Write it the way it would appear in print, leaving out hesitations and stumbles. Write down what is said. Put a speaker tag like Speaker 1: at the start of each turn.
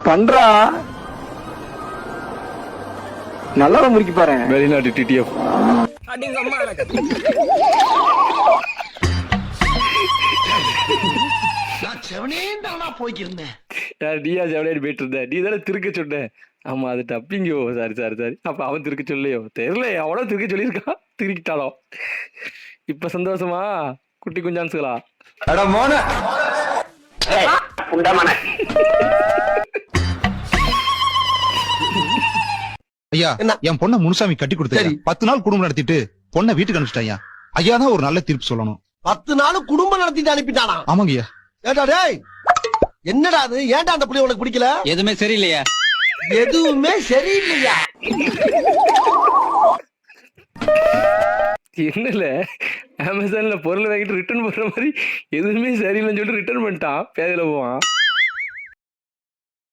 Speaker 1: பண்றா நல்லா முறுக்கி பாரு. வெளிநாட்டு டிடிஎஃப்
Speaker 2: போய்க்கிருந்தேன்.
Speaker 1: நீயா செவனேன்னு போயிட்டு இருந்த. நீ தானே திருக்க சொன்ன. ஆமா அது டப்பிங்கோ. Sorry sorry sorry. அப்ப அவன் திருக்க சொல்லையோ தெரியல. அவனோ திருக்க சொல்லியிருக்கான். திருக்கிட்டாலோ. இப்ப சந்தோஷமா குட்டி குஞ்சான்சுகளா?
Speaker 3: ஐயா என் பொண்ண முனுசாமி கட்டி கொடுத்தாரு. 10 நாள் குடும்பம் நடத்திட்டு பொண்ணை வீட்டுக்கு அனுப்பிச்சிட்டாயா. ஐயா தான் ஒரு நல்ல தீர்ப்பு சொல்லணும்.
Speaker 2: 10 நாள் குடும்பம் நடத்திட்டு அனுப்பிட்டானா?
Speaker 3: ஆமாங்க ஐயா.
Speaker 2: ஏடா டேய், என்னடா அது? ஏன்டா அந்த புள்ளை உனக்கு பிடிக்கல?
Speaker 4: எதுவுமே சரியில்லையா?
Speaker 2: எதுவுமே சரியில்லையா?
Speaker 1: என்னல அமேசான்ல பொருள் வாங்கிட்டு ரிட்டர்ன் பண்ற மாதிரி எதுவுமே சரியில்லைன்னு சொல்லிட்டு ரிட்டர்ன் பண்ணிட்டான். பேதில போவான்.